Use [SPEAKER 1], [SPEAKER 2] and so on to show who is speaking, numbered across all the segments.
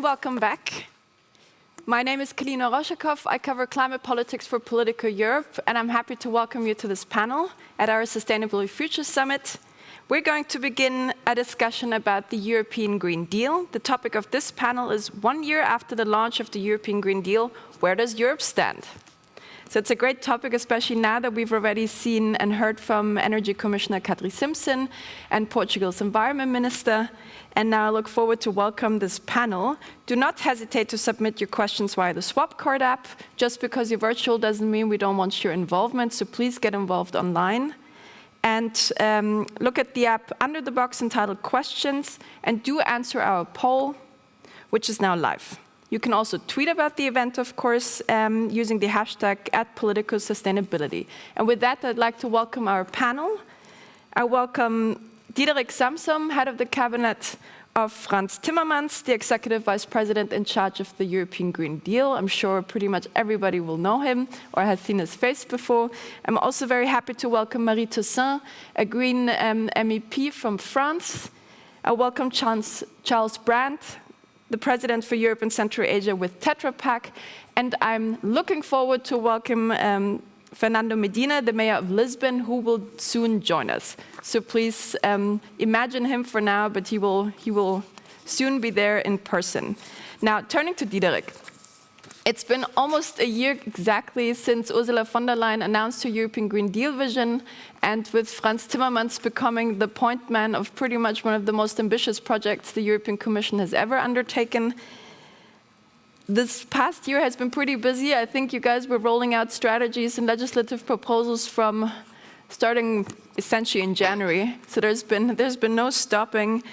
[SPEAKER 1] welcome back. My name is Kalina Oroschakoff. I cover climate politics for Politico Europe, and I'm happy to welcome you to this panel at our Sustainability Future Summit. We're going to begin a discussion about the European Green Deal. The topic of this panel is 1 year after the launch of the European Green Deal, where does Europe stand? So it's a great topic, especially now that we've already seen and heard from Energy Commissioner Diederik Samsom and Portugal's Environment Minister. And now I look forward to welcome this panel. Do not hesitate to submit your questions via the Swapcard app. Just because you're virtual doesn't mean we don't want your involvement, so please get involved online. And look at the app under the box entitled Questions, and do answer our poll, which is now live. You can also tweet about the event, of course, using the hashtag @PoliticoSustainability. And with that, I'd like to welcome our panel. I welcome Diederik Samsom, head of the cabinet of Frans Timmermans, the executive vice president in charge of the European Green Deal. I'm sure pretty much everybody will know him or has seen his face before. I'm also very happy to welcome Toussaint, a Green MEP from France. I welcome Charles Brandt, the President for Europe and Central Asia with Tetra Pak, and I'm looking forward to welcome Fernando Medina, the mayor of Lisbon, who will soon join us. So please imagine him for now, but he will soon be there in person. Now, turning to Diederik. It's been almost a year exactly since Ursula von der Leyen announced her European Green Deal vision, and with Frans Timmermans becoming the point man of pretty much one of the most ambitious projects the European Commission has ever undertaken. This past year has been pretty busy. I think you guys were rolling out strategies and legislative proposals from starting essentially in January, so there's been no stopping.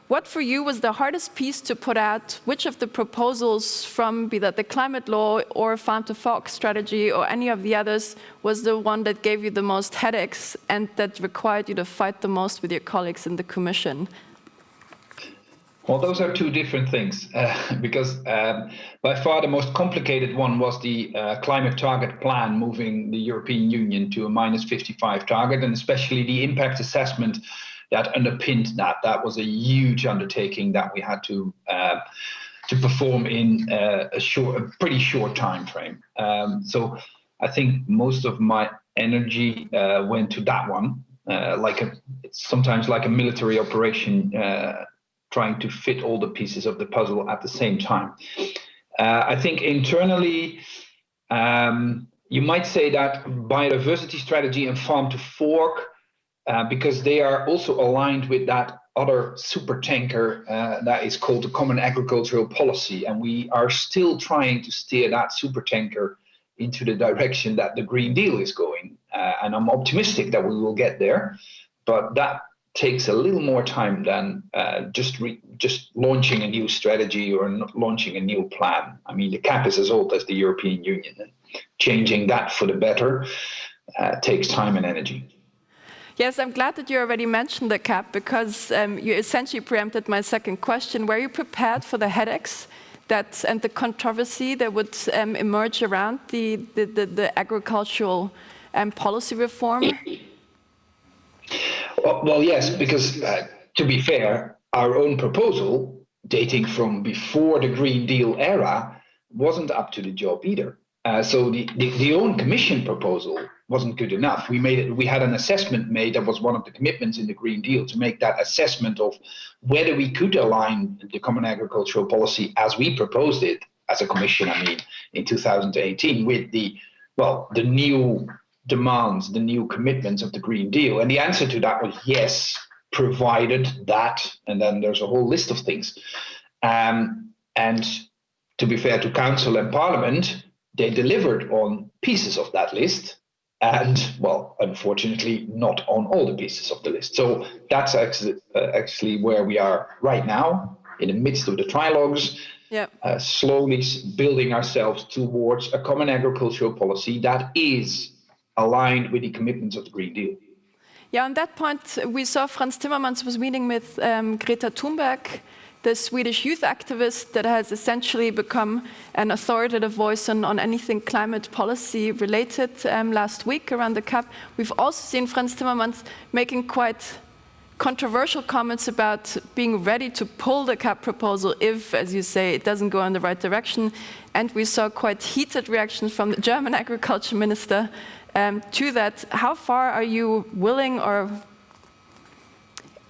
[SPEAKER 1] What for you was the hardest piece to put out? Which of the proposals from, be that the climate law or farm to fork strategy or any of the others, was the one that gave you the most headaches and that required you to fight the most with your colleagues in the Commission?
[SPEAKER 2] Well, those are two different things, because by far the most complicated one was the climate target plan, moving the European Union to a -55 target, and especially the impact assessment that underpinned that. That was a huge undertaking that we had to perform in a pretty short time frame. So I think most of my energy went to that one, it's sometimes like a military operation, trying to fit all the pieces of the puzzle at the same time. I think internally, you might say that biodiversity strategy and farm to fork, because they are also aligned with that other super tanker that is called the Common Agricultural Policy. And we are still trying to steer that super tanker into the direction that the Green Deal is going. And I'm optimistic that we will get there, but that takes a little more time than just launching a new strategy or launching a new plan. I mean, the CAP is as old as the European Union, and changing that for the better takes time and energy.
[SPEAKER 1] Yes, I'm glad that you already mentioned the CAP, because you essentially preempted my second question. Were you prepared for the headaches and the controversy that would emerge around the agricultural policy reform?
[SPEAKER 2] Well, yes, because to be fair, our own proposal, dating from before the Green Deal era, wasn't up to the job either. So the own Commission proposal wasn't good enough. We had an assessment made. That was one of the commitments in the Green Deal, to make that assessment of whether we could align the Common Agricultural Policy as we proposed it as a Commission, in 2018, with the new demands, the new commitments of the Green Deal. And the answer to that was yes, provided that, and then there's a whole list of things. And to be fair to Council and Parliament, they delivered on pieces of that list, and, well, unfortunately, not on all the pieces of the list. So that's actually where we are right now, in the midst of the trilogues, slowly building ourselves towards a common agricultural policy that is aligned with the commitments of the Green Deal.
[SPEAKER 1] Yeah, on that point, we saw Frans Timmermans was meeting with Greta Thunberg, the Swedish youth activist that has essentially become an authoritative voice on anything climate policy related last week around the CAP. We've also seen Frans Timmermans making quite controversial comments about being ready to pull the CAP proposal if, as you say, it doesn't go in the right direction. And we saw quite heated reactions from the German agriculture minister to that. How far are you willing or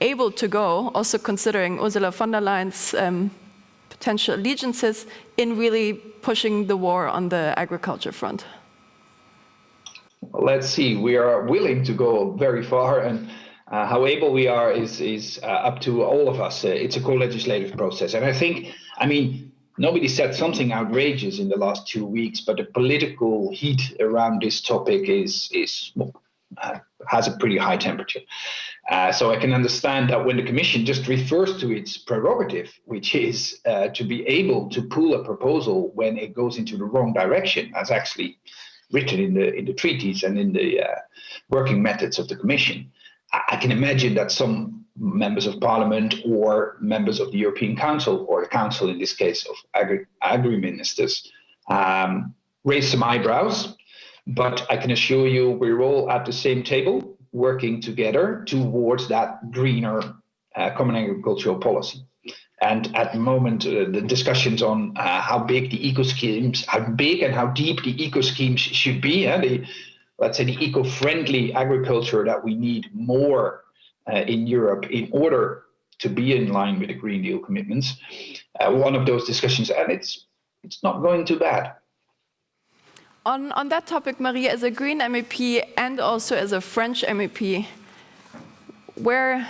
[SPEAKER 1] able to go, also considering Ursula von der Leyen's potential allegiances, in really pushing the war on the agriculture front?
[SPEAKER 2] Let's see. We are willing to go very far, and how able we are is up to all of us. It's a co-legislative process, and I mean, nobody said something outrageous in the last 2 weeks, but the political heat around this topic has a pretty high temperature. So I can understand that when the Commission just refers to its prerogative, which is to be able to pull a proposal when it goes into the wrong direction, as actually written in the treaties and in the working methods of the Commission, I can imagine that some members of Parliament or members of the European Council, or the Council in this case of agri-ministers, raise some eyebrows. But I can assure you we're all at the same table, working together towards that greener common agricultural policy. And at the moment, the discussions on how big the eco schemes, how big and how deep the eco schemes should be, let's say the eco-friendly agriculture that we need more in Europe in order to be in line with the Green Deal commitments. One of those discussions, and it's not going too bad.
[SPEAKER 1] On that topic, Marie, as a Green MEP and also as a French MEP, where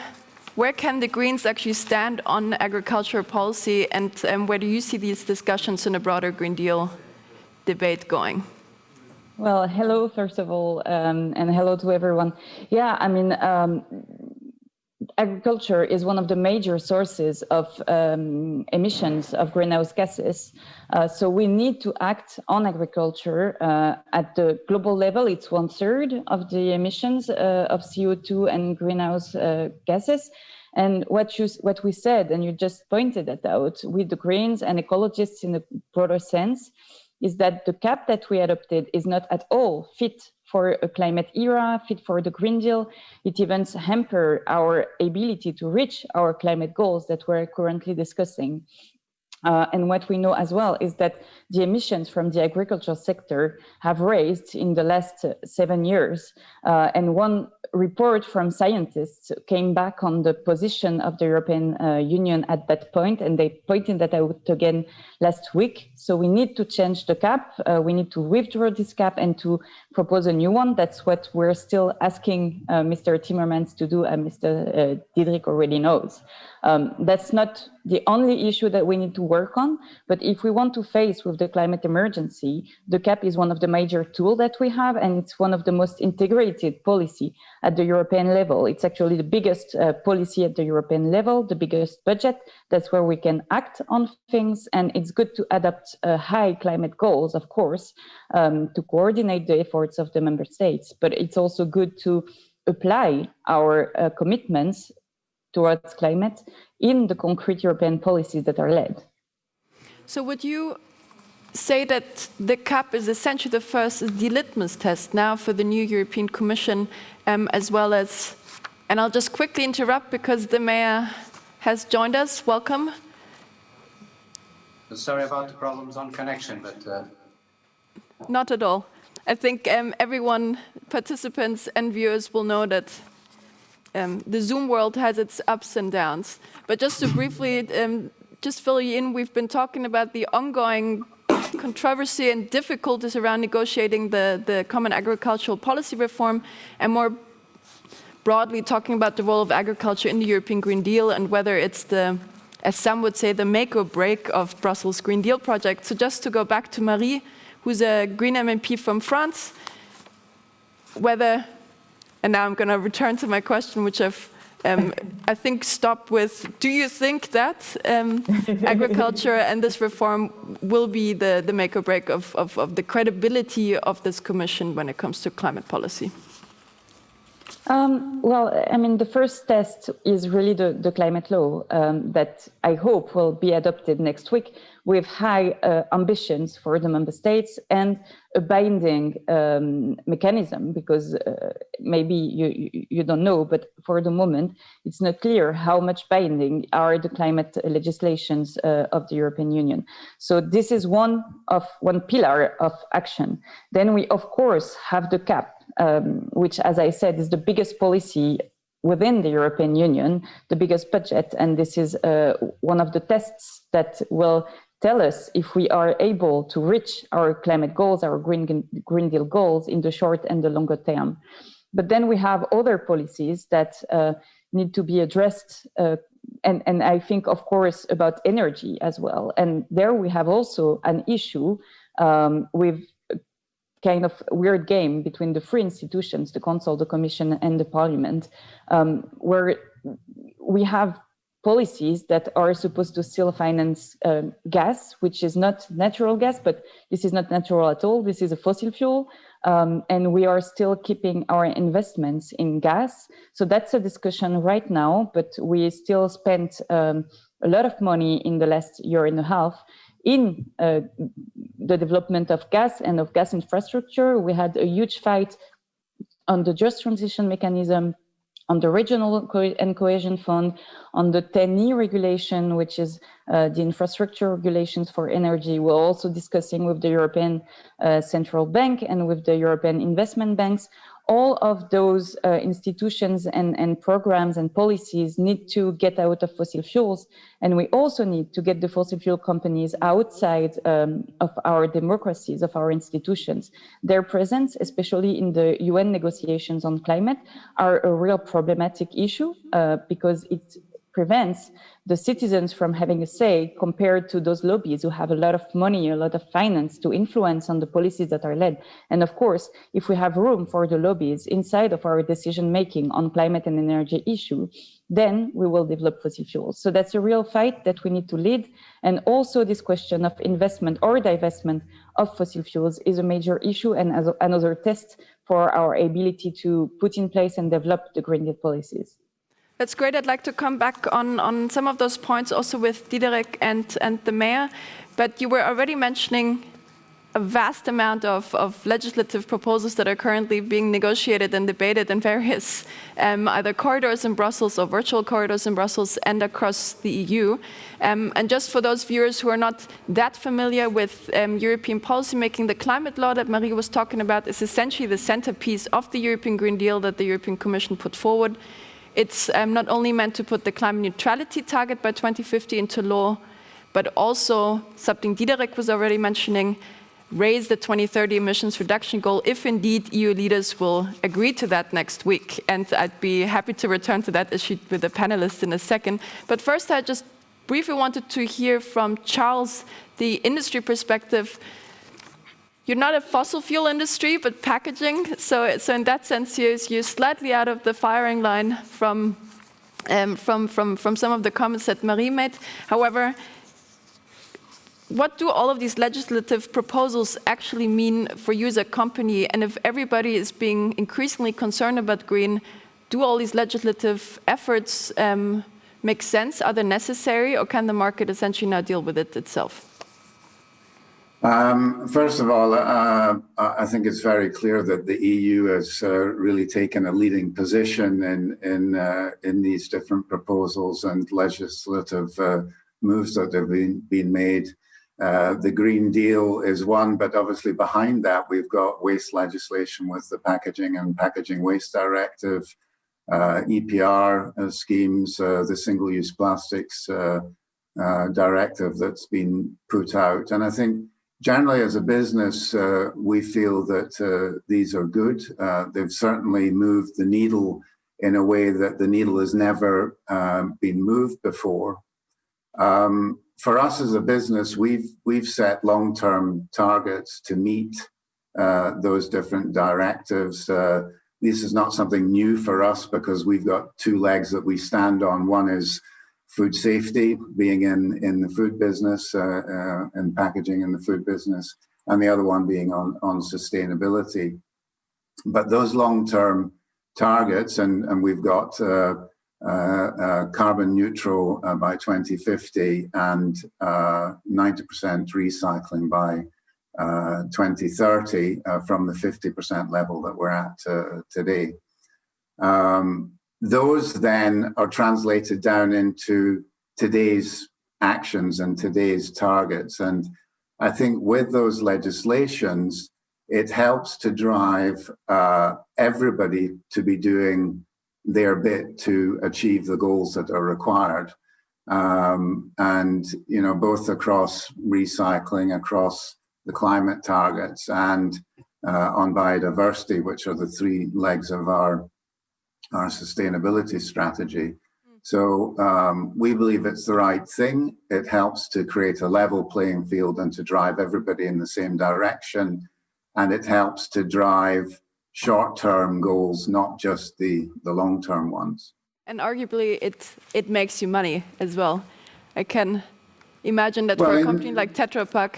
[SPEAKER 1] can the Greens actually stand on agricultural policy, and where do you see these discussions in a broader Green Deal debate going?
[SPEAKER 3] Well, hello, first of all, and hello to everyone. Yeah, I mean, agriculture is one of the major sources of emissions of greenhouse gases. So we need to act on agriculture. At the global level, it's 1/3 of the emissions of CO2 and greenhouse gases. And what we said, and you just pointed it out, with the Greens and ecologists in a broader sense, is that the CAP that we adopted is not at all fit for a climate era, fit for the Green Deal. It even hampers our ability to reach our climate goals that we're currently discussing. And what we know as well is that the emissions from the agricultural sector have raised in the last 7 years. And one report from scientists came back on the position of the European Union at that point, and they pointed that out again last week. So we need to change the CAP. We need to withdraw this CAP and to propose a new one. That's what we're still asking Mr. Timmermans to do, and Mr. Diederik already knows. That's not the only issue that we need to work on, but if we want to face with the climate emergency, the CAP is one of the major tools that we have, and it's one of the most integrated policy at the European level. It's actually the biggest policy at the European level, the biggest budget. That's where we can act on things, and it's good to adopt high climate goals, of course, to coordinate the efforts of the member states, but it's also good to apply our commitments towards climate in the concrete European policies that are led.
[SPEAKER 1] So would you say that the CAP is essentially the first litmus test now for the new European Commission, as well as, and I'll just quickly interrupt because the mayor has joined us. Welcome.
[SPEAKER 4] Sorry about the problems on connection, but...
[SPEAKER 1] Not at all. I think everyone, participants and viewers, will know that the Zoom world has its ups and downs. But just to briefly just fill you in, we've been talking about the ongoing controversy and difficulties around negotiating the common agricultural policy reform, and more broadly talking about the role of agriculture in the European Green Deal and whether it's the, as some would say, the make or break of Brussels' Green Deal project. So just to go back to Marie, who's a Green MEP from France, whether, and now I'm going to return to my question, which I've, I think, stopped with, do you think that agriculture and this reform will be the make or break of the credibility of this Commission when it comes to climate policy?
[SPEAKER 3] Well, I mean, the first test is really the climate law that I hope will be adopted next week with high ambitions for the member states and a binding mechanism, because maybe you don't know, but for the moment, it's not clear how much binding are the climate legislations of the European Union. So this is one pillar of action. Then we, of course, have the cap. Which, as I said, is the biggest policy within the European Union, the biggest budget. And this is one of the tests that will tell us if we are able to reach our climate goals, our Green Deal goals in the short and the longer term. But then we have other policies that need to be addressed. And I think, of course, about energy as well. And there we have also an issue with kind of weird game between the three institutions, the Council, the Commission, and the Parliament, where we have policies that are supposed to still finance gas, which is not natural gas, but this is not natural at all. This is a fossil fuel, and we are still keeping our investments in gas. So that's a discussion right now, but we still spent a lot of money in the last year and a half in the development of gas and of gas infrastructure. We had a huge fight on the Just Transition Mechanism, on the Regional and Cohesion Fund, on the 10E regulation, which is the infrastructure regulations for energy. We're also discussing with the European Central Bank and with the European investment banks. All of those institutions and programs and policies need to get out of fossil fuels. And we also need to get the fossil fuel companies outside of our democracies, of our institutions. Their presence, especially in the UN negotiations on climate, are a real problematic issue because it prevents the citizens from having a say compared to those lobbies who have a lot of money, a lot of finance to influence on the policies that are led. And of course, if we have room for the lobbies inside of our decision-making on climate and energy issue, then we will develop fossil fuels. So that's a real fight that we need to lead. And also this question of investment or divestment of fossil fuels is a major issue and as another test for our ability to put in place and develop the Green Deal policies.
[SPEAKER 1] That's great. I'd like to come back on some of those points also with Diederik and the mayor. But you were already mentioning a vast amount of legislative proposals that are currently being negotiated and debated in various either corridors in Brussels or virtual corridors in Brussels and across the EU. And just for those viewers who are not that familiar with European policymaking, the climate law that Marie was talking about is essentially the centerpiece of the European Green Deal that the European Commission put forward. It's not only meant to put the climate neutrality target by 2050 into law, but also something Diederik was already mentioning, raise the 2030 emissions reduction goal if indeed EU leaders will agree to that next week. And I'd be happy to return to that issue with the panelists in a second. But first, I just briefly wanted to hear from Charles, the industry perspective. You're not a fossil fuel industry, but packaging. So in that sense, you're slightly out of the firing line from some of the comments that Marie made. However, what do all of these legislative proposals actually mean for you as a company? And if everybody is being increasingly concerned about green, do all these legislative efforts make sense? Are they necessary, or can the market essentially now deal with it itself?
[SPEAKER 5] First of all, I think it's very clear that the EU has really taken a leading position in these different proposals and legislative moves that have been made. The Green Deal is one, but obviously behind that we've got waste legislation with the Packaging and Packaging Waste Directive, EPR schemes, the Single-Use Plastics Directive that's been put out. And I think generally, as a business, we feel that these are good. They've certainly moved the needle in a way that the needle has never been moved before. For us as a business, we've set long-term targets to meet those different directives. This is not something new for us because we've got two legs that we stand on. One is food safety, being in the food business and packaging in the food business, and the other one being on sustainability. But those long-term targets, and we've got carbon neutral by 2050 and 90% recycling by 2030 from the 50% level that we're at today. Those then are translated down into today's actions and today's targets. And I think with those legislations, it helps to drive everybody to be doing their bit to achieve the goals that are required. And, you know, both across recycling, across the climate targets, and on biodiversity, which are the three legs of our sustainability strategy. So we believe it's the right thing. It helps to create a level playing field and to drive everybody in the same direction. And it helps to drive short-term goals, not just the long-term ones.
[SPEAKER 1] And arguably, it makes you money as well. I can imagine that for a company like Tetra Pak,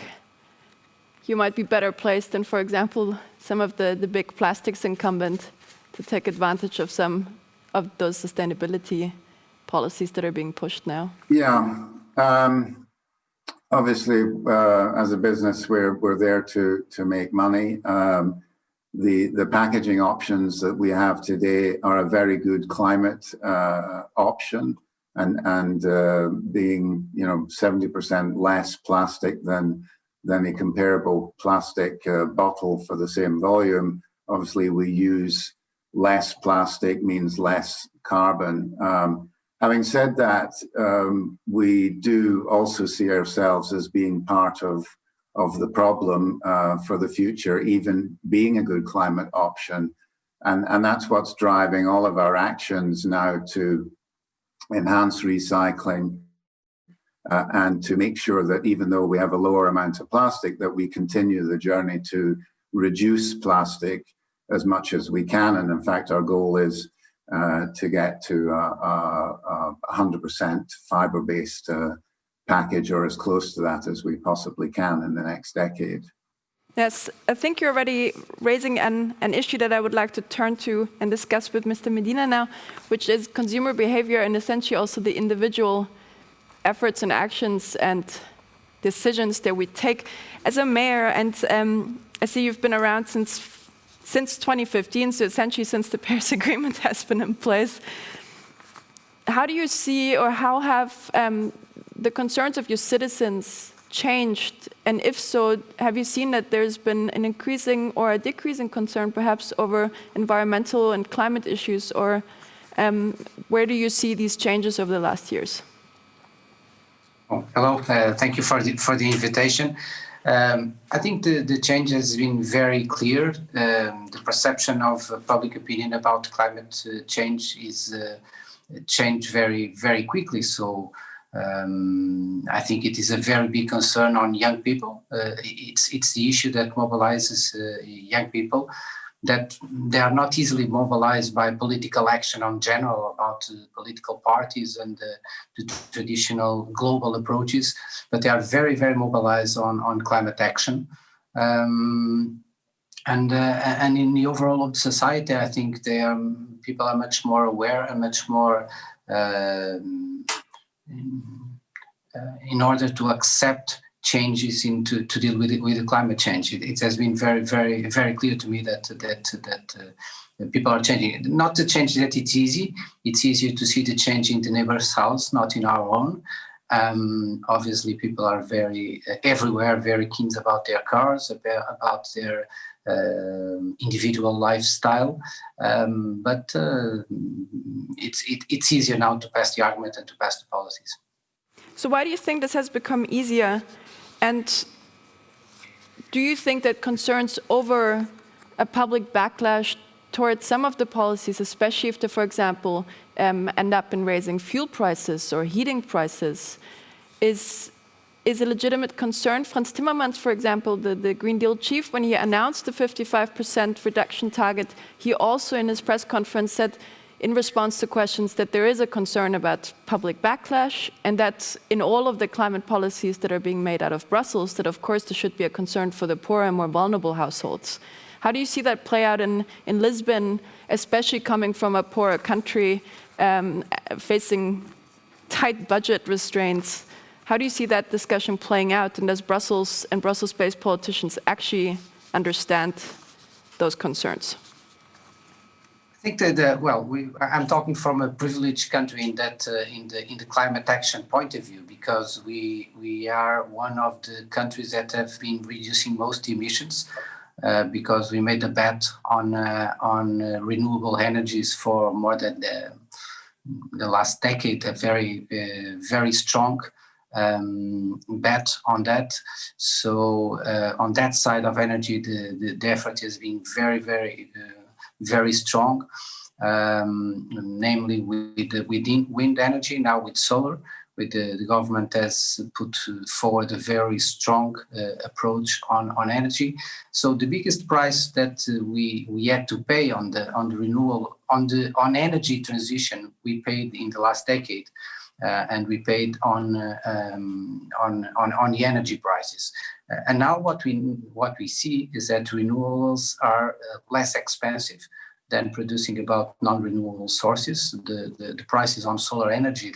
[SPEAKER 1] you might be better placed than, for example, some of the big plastics incumbent to take advantage of some of those sustainability policies that are being pushed now.
[SPEAKER 5] Yeah. Obviously, as a business, we're there to make money. The packaging options that we have today are a very good climate option, and being 70% less plastic than a comparable plastic bottle for the same volume. Obviously, we use less plastic means less carbon. Having said that, we do also see ourselves as being part of the problem for the future, even being a good climate option. And that's what's driving all of our actions now to enhance recycling and to make sure that even though we have a lower amount of plastic, that we continue the journey to reduce plastic as much as we can. And in fact, our goal is to get to 100% fiber-based package, or as close to that as we possibly can in the next decade.
[SPEAKER 1] Yes, I think you're already raising an issue that I would like to turn to and discuss with Mr. Medina now, which is consumer behavior and essentially also the individual efforts and actions and decisions that we take. As a mayor, and I see you've been around since 2015, so essentially since the Paris Agreement has been in place. How do you see, or how have the concerns of your citizens changed? And if so, have you seen that there's been an increasing or a decreasing concern perhaps over environmental and climate issues, or where do you see these changes over the last years?
[SPEAKER 4] Oh, hello, thank you for the invitation. I think the change has been very clear. The perception of public opinion about climate change is changed very, very quickly. So I think it is a very big concern on young people. It's the issue that mobilizes young people, that they are not easily mobilized by political action in general about political parties and the traditional global approaches, but they are very, very mobilized on climate action. And in the overall of society, I think people are much more aware and much more in order to accept changes to deal with the climate change. It has been very, very, very clear to me that people are changing. Not the change that it's easy. It's easier to see the change in the neighbor's house, not in our own. Obviously, people are very everywhere, very keen about their cars, about their individual lifestyle. But it's easier now to pass the argument and to pass the policies.
[SPEAKER 1] So why do you think this has become easier? And do you think that concerns over a public backlash towards some of the policies, especially if they, for example, end up in raising fuel prices or heating prices, is a legitimate concern? Frans Timmermans, for example, the Green Deal chief, when he announced the 55% reduction target, he also in his press conference said, in response to questions, that there is a concern about public backlash, and that in all of the climate policies that are being made out of Brussels, that of course there should be a concern for the poor and more vulnerable households. How do you see that play out in Lisbon, especially coming from a poorer country, facing tight budget restraints? How do you see that discussion playing out? And does Brussels and Brussels-based politicians actually understand those concerns?
[SPEAKER 4] I think that I'm talking from a privileged country in that in the climate action point of view, because we are one of the countries that have been reducing most emissions, because we made a bet on renewable energies for more than the last decade, a very strong bet on that. So on that side of energy, the effort has been very strong, namely with wind energy, now with solar. The government has put forward a very strong approach on energy. So the biggest price that we had to pay on the renewal on energy transition we paid in the last decade, and we paid on the energy prices. And now what we see is that renewables are less expensive than producing about non-renewable sources. The prices on solar energy,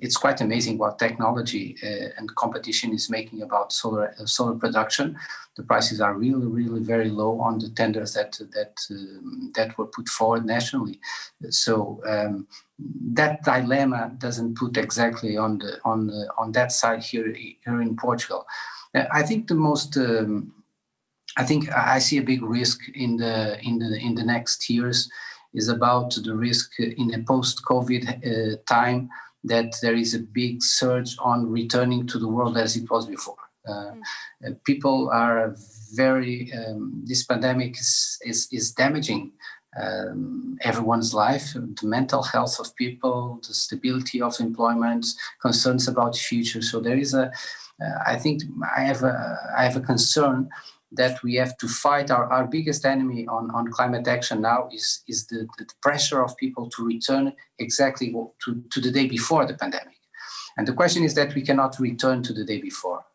[SPEAKER 4] it's quite amazing what technology and competition is making about solar production. The prices are really very low on the tenders that were put forward nationally. So that dilemma doesn't put exactly on that side here in Portugal. I think I think I see a big risk in the next years is about the risk in a post-COVID time, that there is a big surge on returning to the world as it was before. People are this pandemic is damaging everyone's life, the mental health of people, the stability of employment, concerns about the future. So there is I think I have a concern that we have to fight. Our biggest enemy on climate action now is the pressure of people to return exactly to the day before the pandemic. And the question is that we cannot return to the day before,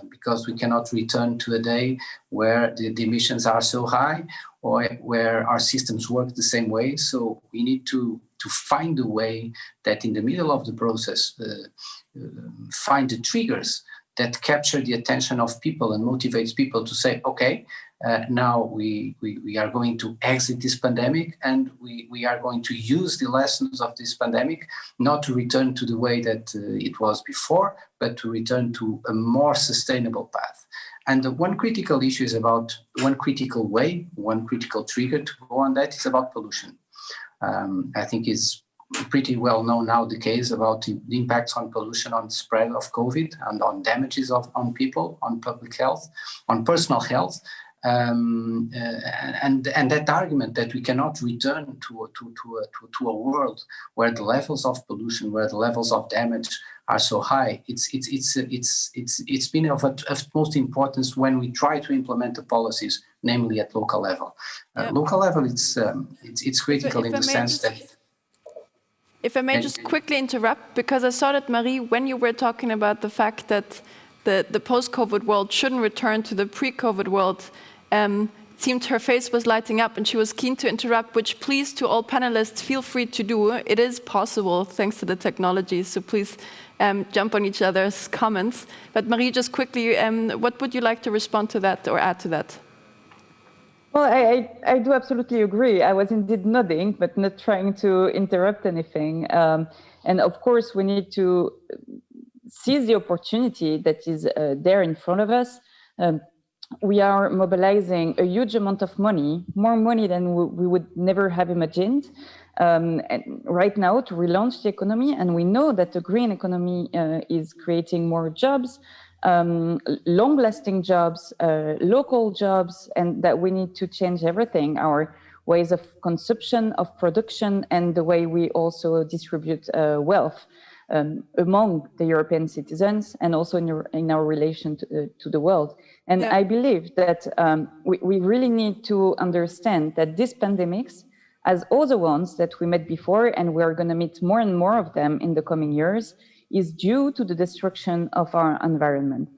[SPEAKER 4] because we cannot return to a day where the emissions are so high or where our systems work the same way. So we need to find a way that in the middle of the process, find the triggers that capture the attention of people and motivates people to say, okay, now we are going to exit this pandemic, and we are going to use the lessons of this pandemic, not to return to the way that it was before, but to return to a more sustainable path. And the one critical issue is about one critical trigger to go on that is about pollution. I think is pretty well known now the case about the impacts on pollution, on the spread of COVID, and on damages on people, on public health, on personal health, and that argument that we cannot return to a world where the levels of pollution, where the levels of damage are so high. It's been of utmost importance when we try to implement the policies, namely at local level. Local level, it's critical in the sense that.
[SPEAKER 1] If I may just quickly interrupt, because I saw that, Marie, when you were talking about the fact that the post-COVID world shouldn't return to the pre-COVID world, it seemed her face was lighting up and she was keen to interrupt, which please, to all panelists, feel free to do. It is possible thanks to the technology, so please jump on each other's comments. But Marie, just quickly, what would you like to respond to that or add to that?
[SPEAKER 3] Well, I do absolutely agree. I was indeed nodding, but not trying to interrupt anything. And of course, we need to seize the opportunity that is there in front of us. We are mobilizing a huge amount of money, more money than we would never have imagined right now to relaunch the economy. And we know that the green economy is creating more jobs, long-lasting jobs, local jobs, and that we need to change everything, our ways of consumption, of production, and the way we also distribute wealth among the European citizens and also in our relation to the world. And I believe that we really need to understand that these pandemics, as all the ones that we met before, and we are going to meet more and more of them in the coming years, is due to the destruction of our environment.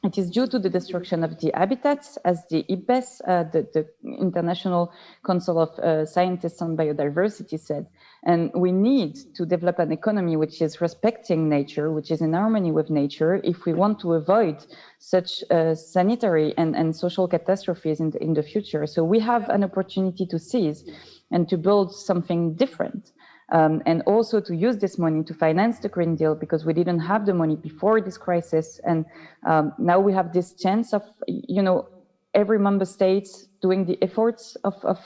[SPEAKER 3] It is due to the destruction of the habitats, as the IPBES, the International Council of Scientists on Biodiversity said. And we need to develop an economy which is respecting nature, which is in harmony with nature, if we want to avoid such sanitary and social catastrophes in the future. So we have an opportunity to seize and to build something different. And also to use this money to finance the Green Deal, because we didn't have the money before this crisis. And now we have this chance of, every member state doing the efforts of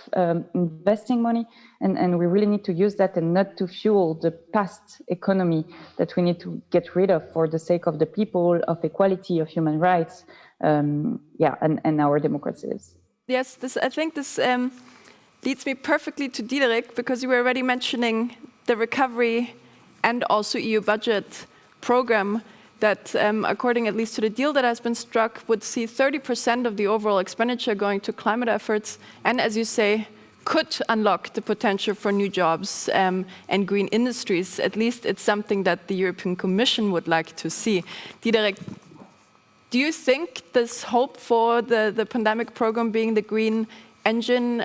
[SPEAKER 3] investing money. And we really need to use that and not to fuel the past economy that we need to get rid of for the sake of the people, of equality, of human rights, and our democracies.
[SPEAKER 1] Yes, I think this leads me perfectly to Diederik, because you were already mentioning the recovery and also EU budget program that, according at least to the deal that has been struck, would see 30% of the overall expenditure going to climate efforts, and as you say, could unlock the potential for new jobs and green industries. At least it's something that the European Commission would like to see. Diederik, do you think this hope for the pandemic program being the green engine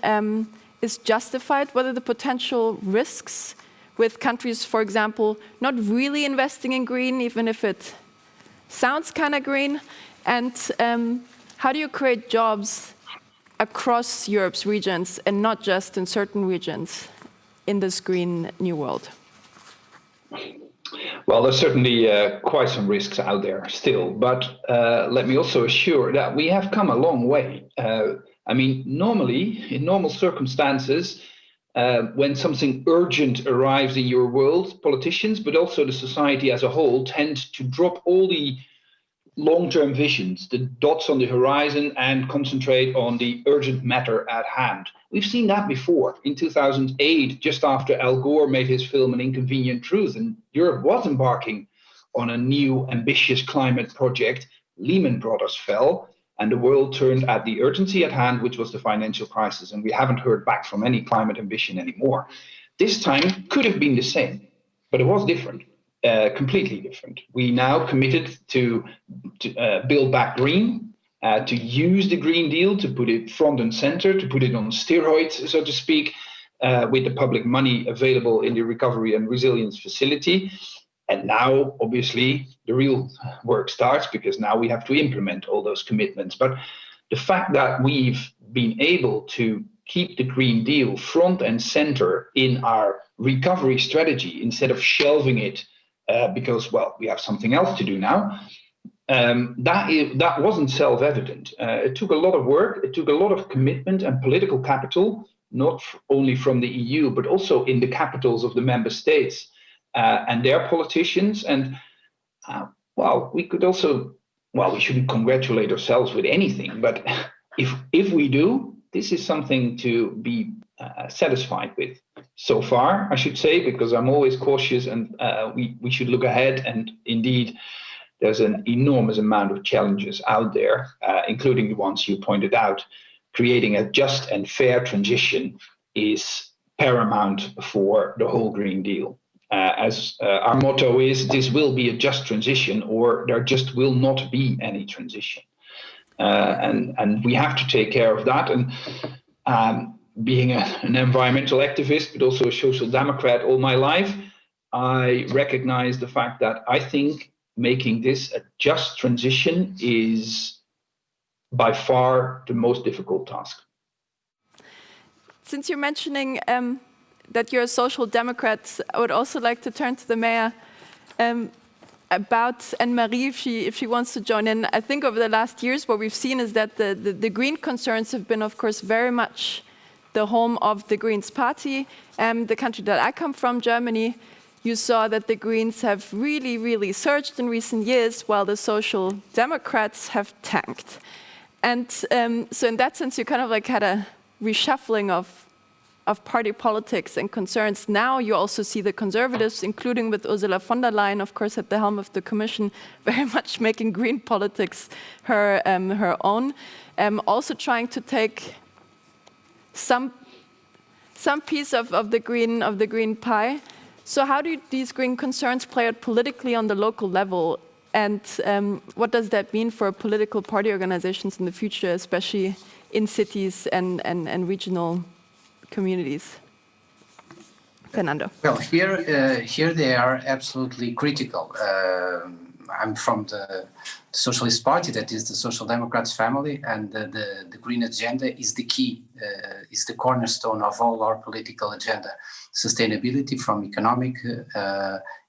[SPEAKER 1] is justified? What are the potential risks with countries, for example, not really investing in green, even if it sounds kind of green? And how do you create jobs across Europe's regions and not just in certain regions in this green new world?
[SPEAKER 2] Well, there's certainly quite some risks out there still, but let me also assure that we have come a long way. Normally, in normal circumstances, when something urgent arrives in your world, politicians, but also the society as a whole, tend to drop all the long-term visions, the dots on the horizon, and concentrate on the urgent matter at hand. We've seen that before. In 2008, just after Al Gore made his film An Inconvenient Truth, and Europe was embarking on a new, ambitious climate project, Lehman Brothers fell, and the world turned at the urgency at hand, which was the financial crisis, and we haven't heard back from any climate ambition anymore. This time could have been the same, but it was different, completely different. We now committed to build back green, to use the Green Deal, to put it front and center, to put it on steroids, so to speak, with the public money available in the Recovery and Resilience Facility. And now, obviously, the real work starts, because now we have to implement all those commitments. But the fact that we've been able to keep the Green Deal front and center in our recovery strategy instead of shelving it because, well, we have something else to do now, that wasn't self-evident. It took a lot of work. It took a lot of commitment and political capital, not only from the EU, but also in the capitals of the member states. And their politicians, and we could also, we shouldn't congratulate ourselves with anything, but if we do, this is something to be satisfied with. So far, I should say, because I'm always cautious, and we should look ahead. And indeed, there's an enormous amount of challenges out there, including the ones you pointed out. Creating a just and fair transition is paramount for the whole Green Deal. As our motto is, this will be a just transition, or there just will not be any transition. And we have to take care of that. And being an environmental activist, but also a social democrat all my life, I recognize the fact that I think making this a just transition is by far the most difficult task.
[SPEAKER 1] Since you're mentioning that you're a social democrat, I would also like to turn to the mayor about Anne-Marie, if she wants to join in. I think over the last years, what we've seen is that the green concerns have been, of course, very much the home of the Greens party. The country that I come from, Germany, you saw that the Greens have really, really surged in recent years, while the Social Democrats have tanked. And so in that sense, you kind of like had a reshuffling of party politics and concerns. Now you also see the Conservatives, including with Ursula von der Leyen, of course, at the helm of the Commission, very much making green politics her own. Also trying to take some piece of the green pie. So how do these green concerns play out politically on the local level? And what does that mean for political party organizations in the future, especially in cities and regional communities? Fernando.
[SPEAKER 4] Well, here they are absolutely critical. I'm from the Socialist Party, that is the Social Democrats family, and the Green Agenda is the key, is the cornerstone of all our political agenda. Sustainability from economic,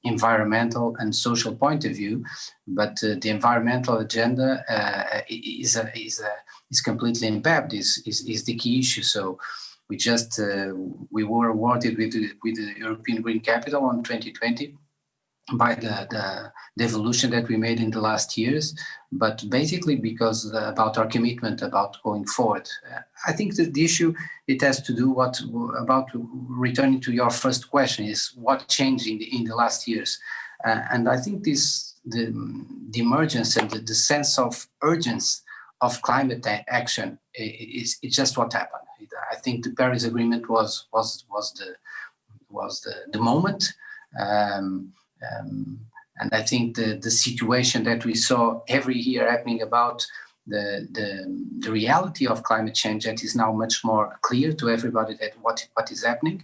[SPEAKER 4] environmental and social point of view, but the environmental agenda is completely embedded, is the key issue. So we were awarded with the European Green Capital on 2020 by the evolution that we made in the last years, but basically because about our commitment about going forward. I think that the issue, it has to do about returning to your first question, is what changed in the last years. And I think the emergence and the sense of urgency of climate action is just what happened. I think the Paris Agreement was the moment. And I think the situation that we saw every year happening about the reality of climate change, that is now much more clear to everybody that what is happening.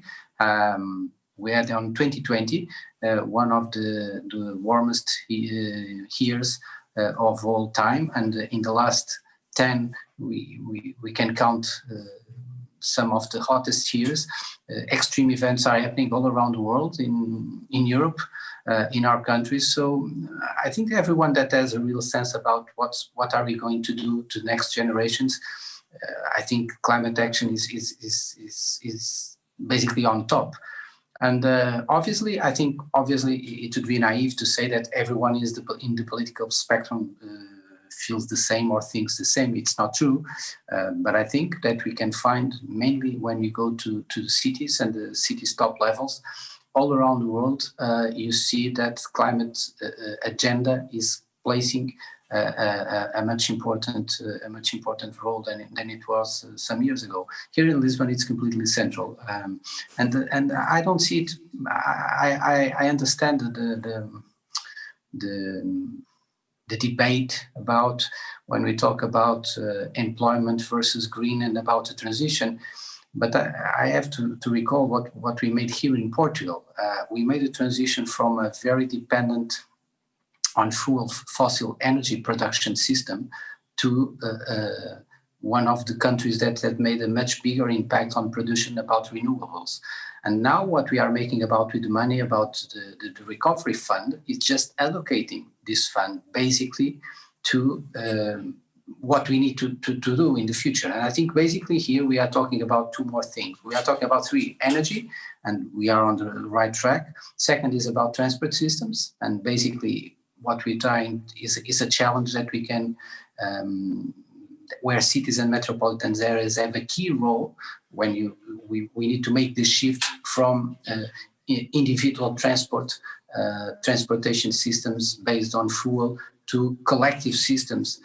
[SPEAKER 4] We had on 2020 one of the warmest years of all time, and in the last 10 we can count some of the hottest years. Extreme events are happening all around the world, in Europe, in our countries. So I think everyone that has a real sense about what are we going to do to next generations, I think climate action is basically on top. And obviously it would be naive to say that everyone in the political spectrum feels the same or thinks the same. It's not true. But I think that we can find, mainly when we go to the cities and the cities' top levels, all around the world, you see that climate agenda is placing a much important role than it was some years ago. Here in Lisbon, it's completely central, and I don't see it. I understand the debate about when we talk about employment versus green and about the transition. But I have to recall what we made here in Portugal. We made a transition from a very dependent on fossil energy production system to one of the countries that made a much bigger impact on production about renewables. And now what we are making about with the money about the recovery fund is just allocating this fund basically to what we need to do in the future. And I think basically here we are talking about two more things. We are talking about three: energy, and we are on the right track. Second is about transport systems, and basically what we're trying is a challenge that we can, where cities and metropolitan areas have a key role when we need to make this shift from individual transportation systems based on fuel to collective systems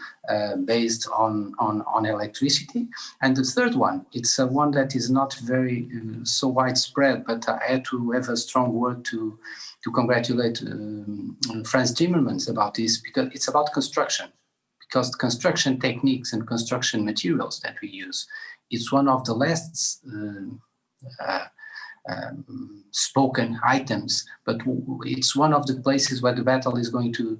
[SPEAKER 4] based on electricity. And the third one, it's one that is not very so widespread, but I had to have a strong word to congratulate Frans Timmermans about this, because it's about construction. Because construction techniques and construction materials that we use, it's one of the last spoken items, but it's one of the places where the battle is going to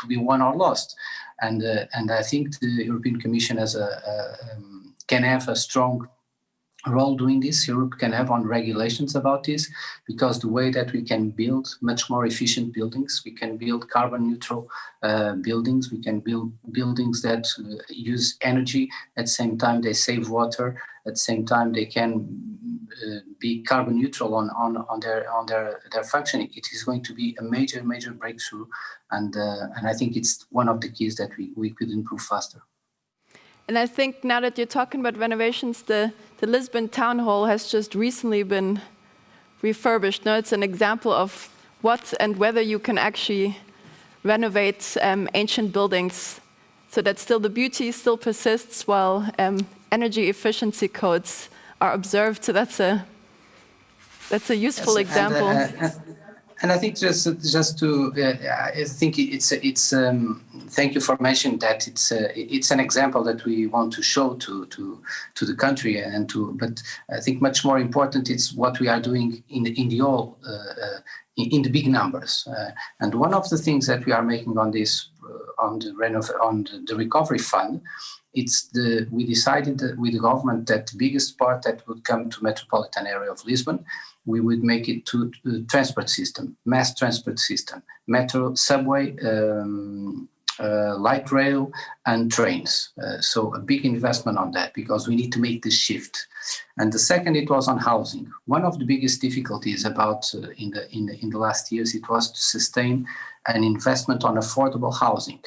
[SPEAKER 4] be won or lost. And I think the European Commission can have a strong role doing this. Europe can have on regulations about this, because the way that we can build much more efficient buildings, we can build carbon neutral buildings, we can build buildings that use energy, at the same time they save water, at the same time they can be carbon neutral on their functioning. It is going to be a major breakthrough, and I think it's one of the keys that we could improve faster.
[SPEAKER 1] And I think now that you're talking about renovations, the Lisbon Town Hall has just recently been refurbished. Now it's an example of what and whether you can actually renovate ancient buildings so that still the beauty still persists while energy efficiency codes are observed. So that's a useful example.
[SPEAKER 4] And I think just to, I think it's thank you for mentioning that it's an example that we want to show to the country but I think much more important is what we are doing in the big numbers. And one of the things that we are making on this on the recovery fund, we decided with the government that the biggest part that would come to metropolitan area of Lisbon, we would make it to the transport system, mass transport system, metro, subway, light rail, and trains. So a big investment on that because we need to make the shift. And the second, it was on housing. One of the biggest difficulties about in the last years, it was to sustain an investment on affordable housing.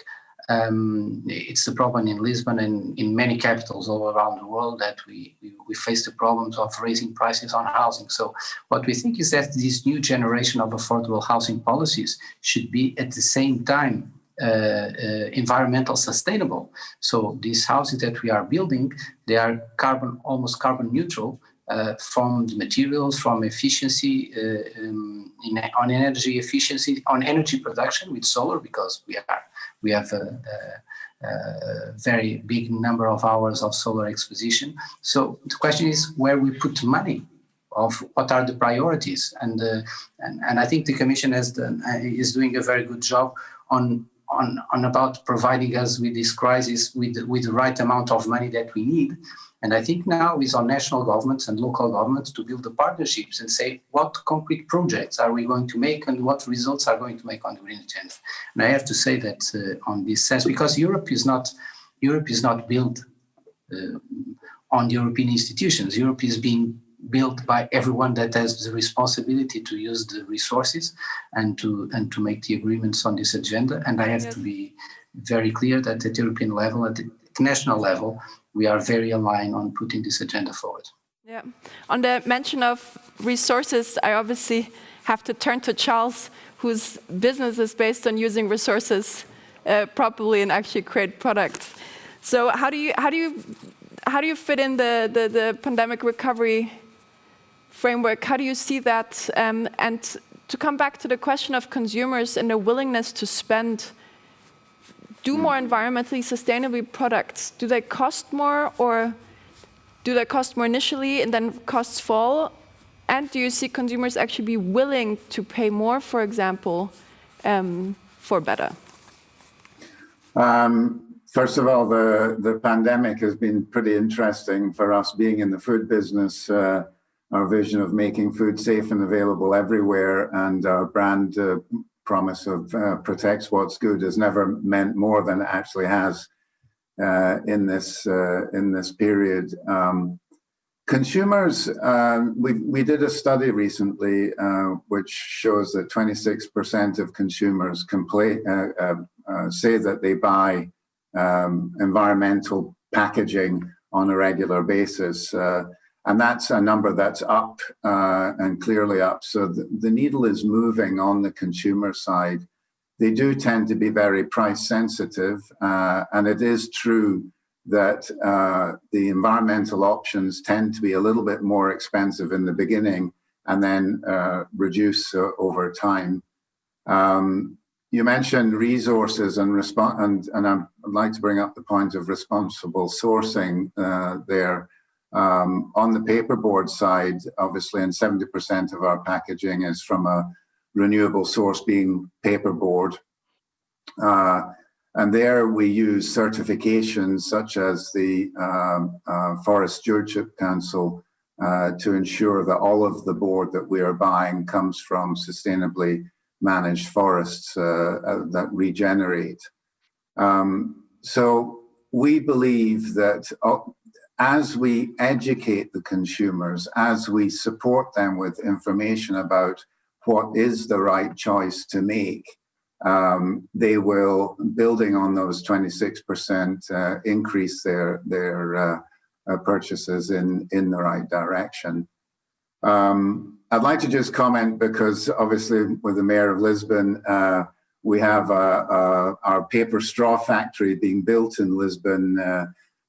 [SPEAKER 4] It's the problem in Lisbon and in many capitals all around the world that we face the problems of raising prices on housing. So what we think is that this new generation of affordable housing policies should be at the same time environmental sustainable. So these houses that we are building, they are almost carbon neutral from the materials, from efficiency, on energy efficiency, on energy production with solar, because we have a very big number of hours of solar exposition. So the question is where we put money, of what are the priorities, and I think the Commission is doing a very good job on about providing us with this crisis with the right amount of money that we need. And I think now is on national governments and local governments to build the partnerships and say what concrete projects are we going to make and what results are going to make on the green agenda. And I have to say that on this sense, because Europe is not built on the European institutions. Europe is being built by everyone that has the responsibility to use the resources and to make the agreements on this agenda. And I have to be very clear that at the European level, at the national level, we are very aligned on putting this agenda forward.
[SPEAKER 1] Yeah. On the mention of resources, I obviously have to turn to Charles, whose business is based on using resources properly and actually create products. So how do you fit in the pandemic recovery framework? How do you see that? And to come back to the question of consumers and their willingness to spend, do more environmentally sustainable products, do they cost more, or do they cost more initially and then costs fall? And do you see consumers actually be willing to pay more, for example, for better?
[SPEAKER 5] First of all, the pandemic has been pretty interesting for us being in the food business. Our vision of making food safe and available everywhere, and our brand promise of protects what's good has never meant more than it actually has in this period. Consumers, we did a study recently which shows that 26% of consumers say that they buy environmental packaging on a regular basis. And that's a number that's up and clearly up. So the needle is moving on the consumer side. They do tend to be very price sensitive. And it is true that the environmental options tend to be a little bit more expensive in the beginning and then reduce over time. You mentioned resources and I'd like to bring up the point of responsible sourcing there. On the paperboard side, obviously, and 70% of our packaging is from a renewable source, being paperboard. And there we use certifications such as the Forest Stewardship Council to ensure that all of the board that we are buying comes from sustainably managed forests that regenerate. So we believe that as we educate the consumers, as we support them with information about what is the right choice to make, they will, building on those 26%, increase their purchases in the right direction. I'd like to just comment, because obviously with the Mayor of Lisbon, we have our paper straw factory being built in Lisbon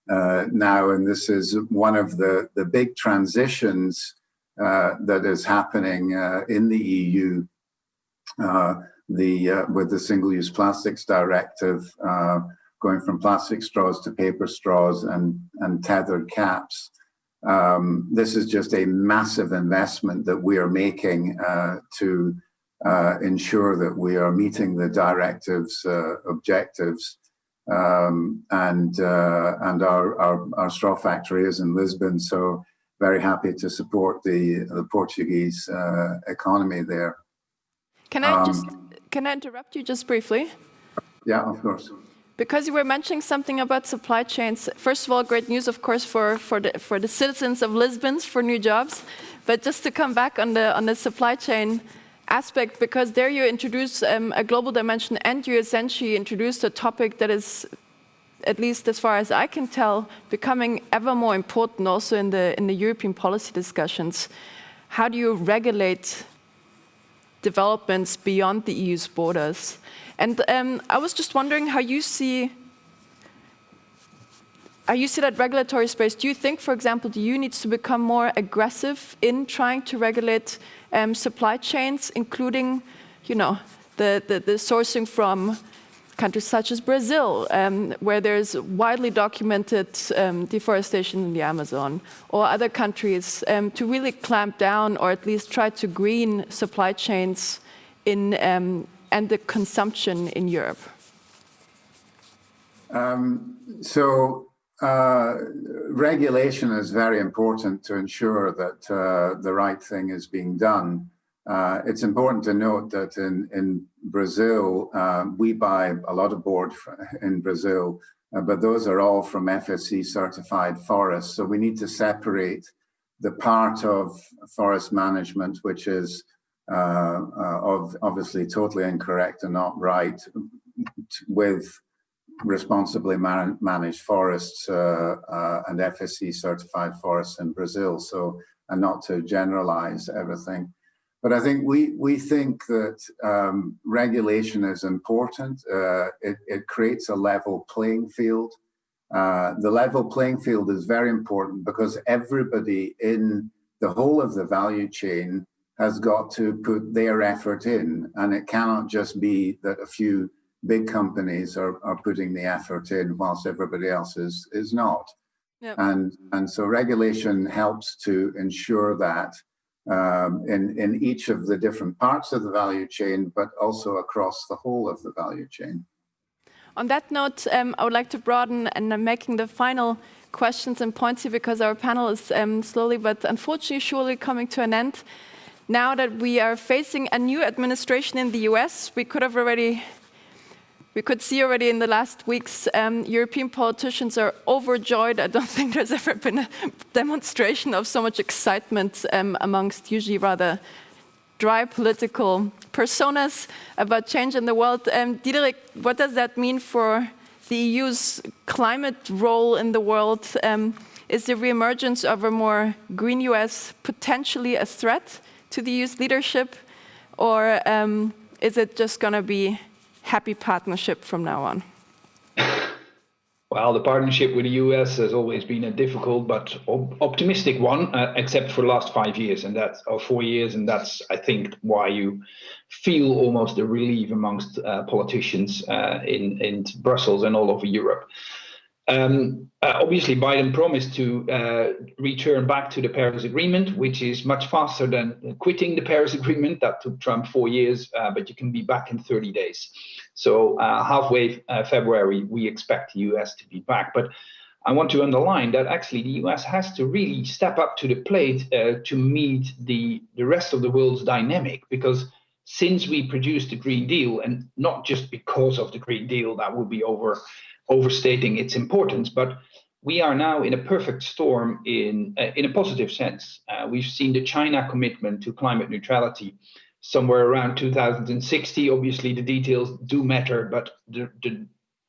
[SPEAKER 5] now, and this is one of the big transitions that is happening in the EU. with the Single-Use Plastics Directive, going from plastic straws to paper straws and tethered caps. This is just a massive investment that we are making to ensure that we are meeting the directive's objectives. And our straw factory is in Lisbon, so very happy to support the Portuguese economy there.
[SPEAKER 1] Can I interrupt you just briefly?
[SPEAKER 5] Yeah, of course.
[SPEAKER 1] Because you were mentioning something about supply chains. First of all, great news, of course, for the citizens of Lisbon for new jobs. But just to come back on the supply chain aspect, because there you introduce a global dimension, and you essentially introduced a topic that is, at least as far as I can tell, becoming ever more important also in the European policy discussions. How do you regulate developments beyond the EU's borders? And I was just wondering how you see that regulatory space. Do you think, for example, the EU needs to become more aggressive in trying to regulate supply chains, including, the sourcing from countries such as Brazil, where there's widely documented deforestation in the Amazon, or other countries, to really clamp down or at least try to green supply chains and the consumption in Europe?
[SPEAKER 5] Regulation is very important to ensure that the right thing is being done. It's important to note that in Brazil, we buy a lot of board in Brazil, but those are all from FSC certified forests. So we need to separate the part of forest management, which is obviously totally incorrect and not right, with responsibly managed forests and FSC certified forests in Brazil. So, and not to generalize everything. But I think we think that regulation is important. It creates a level playing field. The level playing field is very important because everybody in the whole of the value chain has got to put their effort in, and it cannot just be that a few big companies are putting the effort in whilst everybody else is not. Yep. And so regulation helps to ensure that in each of the different parts of the value chain, but also across the whole of the value chain.
[SPEAKER 1] On that note, I would like to broaden, and I'm making the final questions and points here because our panel is slowly but unfortunately surely coming to an end. Now that we are facing a new administration in the US, we could see already in the last weeks, European politicians are overjoyed. I don't think there's ever been a demonstration of so much excitement amongst usually rather dry political personas about change in the world. Diederik, what does that mean for the EU's climate role in the world? Is the reemergence of a more green US potentially a threat to the EU's leadership, or is it just going to be happy partnership from now on?
[SPEAKER 2] Well, the partnership with the US has always been a difficult but optimistic one, except for the last 5 years, and that's 4 years, and that's, I think, why you feel almost a relief amongst politicians in Brussels and all over Europe. Obviously, Biden promised to return back to the Paris Agreement, which is much faster than quitting the Paris Agreement. That took Trump 4 years, but you can be back in 30 days. So halfway February, we expect the US to be back. But I want to underline that actually the US has to really step up to the plate to meet the rest of the world's dynamic, because since we produced the Green Deal, and not just because of the Green Deal, that would be overstating its importance, but we are now in a perfect storm in a positive sense. We've seen the China commitment to climate neutrality somewhere around 2060. Obviously, the details do matter, but the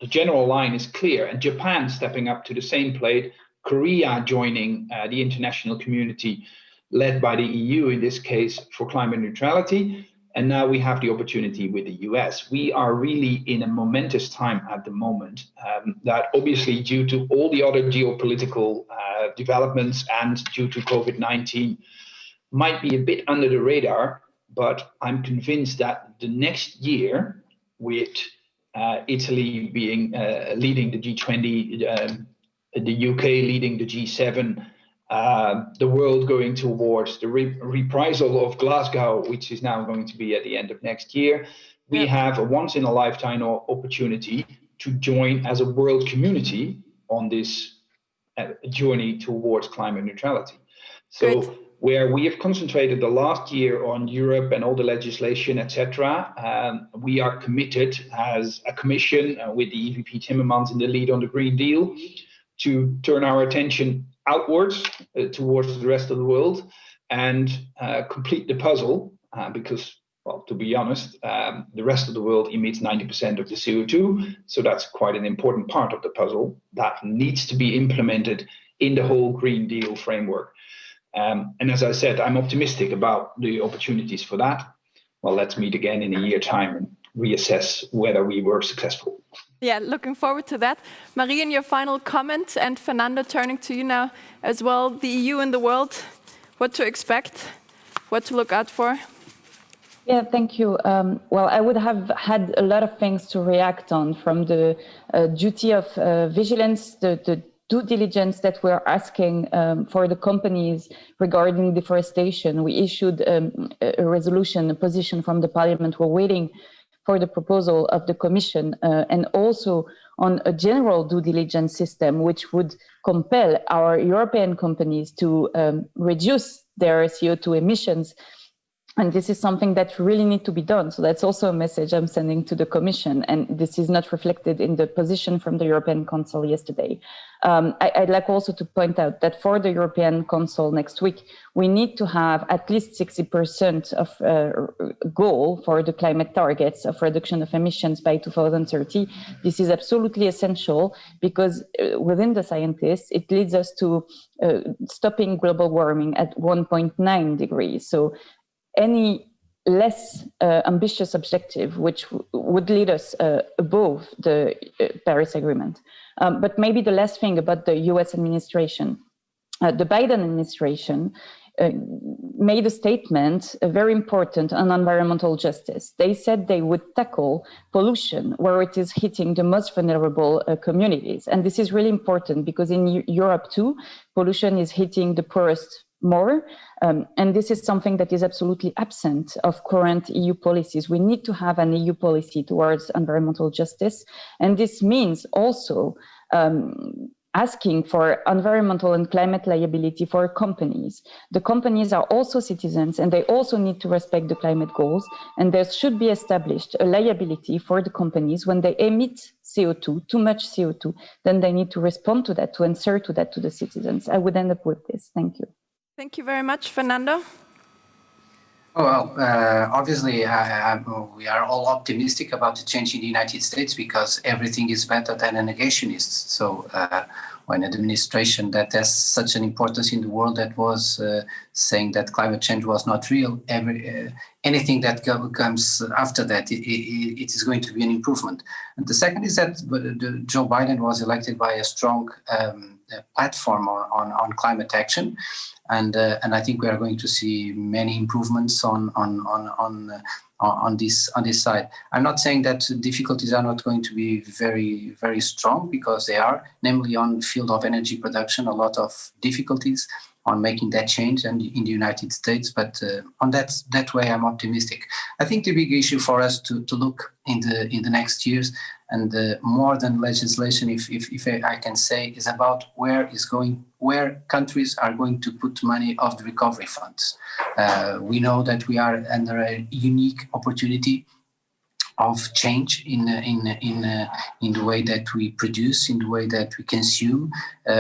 [SPEAKER 2] general line is clear. And Japan stepping up to the same plate, Korea joining the international community led by the EU in this case for climate neutrality. And now we have the opportunity with the US. We are really in a momentous time at the moment that obviously due to all the other geopolitical developments and due to COVID-19 might be a bit under the radar. but I'm convinced that the next year, with Italy being leading the G20, the UK leading the G7, the world going towards the reprisal of Glasgow, which is now going to be at the end of next year, we have a once-in-a-lifetime opportunity to join as a world community on this journey towards climate neutrality. So
[SPEAKER 1] Great.
[SPEAKER 2] where we have concentrated the last year on Europe and all the legislation, etc., we are committed as a commission with the EVP Timmermans in the lead on the Green Deal to turn our attention outwards towards the rest of the world and complete the puzzle because, well, to be honest, the rest of the world emits 90% of the CO2. So that's quite an important part of the puzzle that needs to be implemented in the whole Green Deal framework. And as I said, I'm optimistic about the opportunities for that. Well, let's meet again in a year's time and reassess whether we were successful.
[SPEAKER 1] Yeah, looking forward to that. Marie, in your final comment, and Fernando, turning to you now as well, the EU and the world, what to expect, what to look out for?
[SPEAKER 3] Yeah, thank you. Well, I would have had a lot of things to react on, from the duty of vigilance, the due diligence that we're asking for the companies regarding deforestation. We issued a resolution, a position from the Parliament. We're waiting for the proposal of the Commission, and also on a general due diligence system, which would compel our European companies to reduce their CO2 emissions. And this is something that really needs to be done. So that's also a message I'm sending to the Commission. And this is not reflected in the position from the European Council yesterday. I'd like also to point out that for the European Council next week, we need to have at least 60% of goal for the climate targets of reduction of emissions by 2030. This is absolutely essential because within the scientists, it leads us to stopping global warming at 1.9 degrees. So any less ambitious objective, which would lead us above the Paris Agreement. But maybe the last thing about the US administration. The Biden administration made a statement very important on environmental justice. They said they would tackle pollution where it is hitting the most vulnerable communities. And this is really important because in Europe too, pollution is hitting the poorest more. And this is something that is absolutely absent of current EU policies. We need to have an EU policy towards environmental justice. And this means also asking for environmental and climate liability for companies. The companies are also citizens and they also need to respect the climate goals. And there should be established a liability for the companies when they emit CO2, too much CO2, then they need to respond to that, to answer to that to the citizens. I would end up with this. Thank you.
[SPEAKER 1] Thank you very much, Fernando.
[SPEAKER 4] Well, obviously, we are all optimistic about the change in the United States because everything is better than a negationist. So when an administration that has such an importance in the world that was saying that climate change was not real, anything that comes after that, it is going to be an improvement. And the second is that Joe Biden was elected by a strong platform on climate action. And I think we are going to see many improvements on this side. I'm not saying that difficulties are not going to be very, very strong, because they are, namely on the field of energy production, a lot of difficulties on making that change and in the United States. But on that way, I'm optimistic. I think the big issue for us to look in the next years, and more than legislation, if I can say, is about where countries are going to put money of the recovery funds. We know that we are under a unique opportunity of change in the way that we produce, in the way that we consume.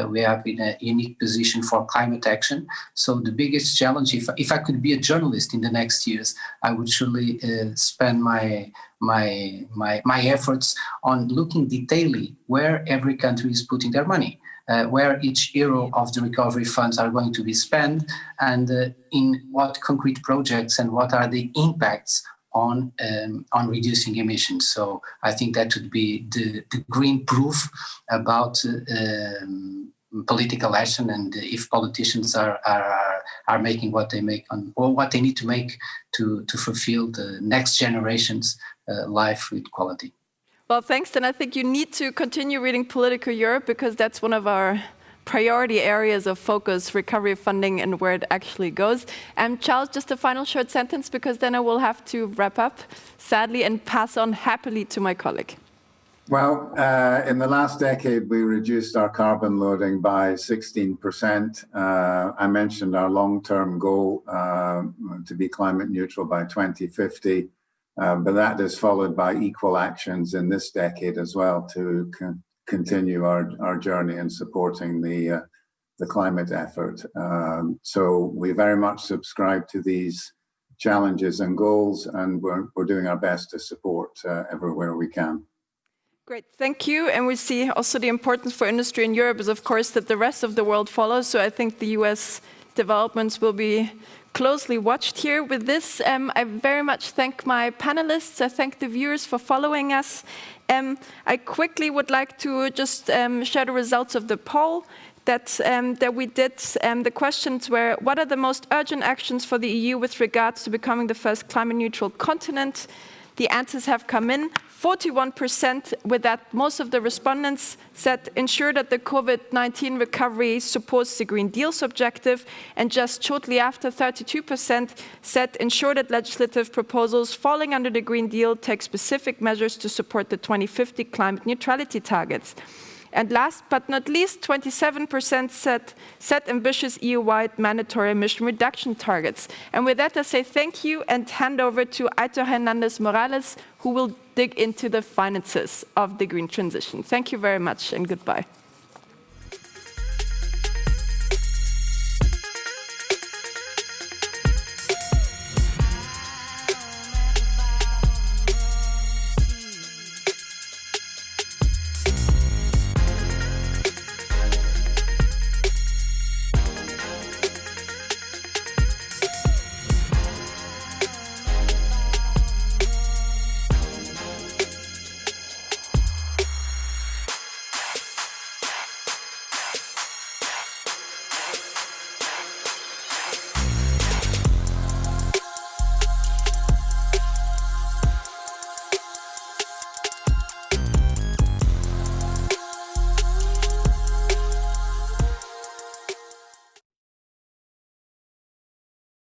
[SPEAKER 4] We are in a unique position for climate action. So the biggest challenge, if I could be a journalist in the next years, I would surely spend my efforts on looking detailedly where every country is putting their money. Where each euro of the recovery funds are going to be spent, and in what concrete projects and what are the impacts on reducing emissions. So I think that would be the green proof about political action, and if politicians are making what they make or what they need to make to fulfill the next generation's life with quality.
[SPEAKER 1] Well, thanks. Then I think you need to continue reading Politico Europe, because that's one of our priority areas of focus, recovery funding, and where it actually goes. Charles, just a final short sentence, because then I will have to wrap up, sadly, and pass on happily to my colleague.
[SPEAKER 5] Well, in the last decade, we reduced our carbon loading by 16%. I mentioned our long-term goal to be climate neutral by 2050, but that is followed by equal actions in this decade as well to continue our journey in supporting the climate effort. So we very much subscribe to these challenges and goals, and we're doing our best to support everywhere we can.
[SPEAKER 1] Great, thank you. And we see also the importance for industry in Europe is, of course, that the rest of the world follows. So I think the US developments will be closely watched here. With this, I very much thank my panelists. I thank the viewers for following us. I quickly would like to just share the results of the poll that we did. The questions were, what are the most urgent actions for the EU with regards to becoming the first climate neutral continent? The answers have come in. 41%, with that most of the respondents said ensure that the COVID-19 recovery supports the Green Deal's objective, and just shortly after 32% said ensure that legislative proposals falling under the Green Deal take specific measures to support the 2050 climate neutrality targets. And last but not least, 27% set ambitious EU-wide mandatory emission reduction targets. And with that, I say thank you and hand over to Aitor Hernandez Morales, who will dig into the finances of the green transition. Thank you very much and goodbye.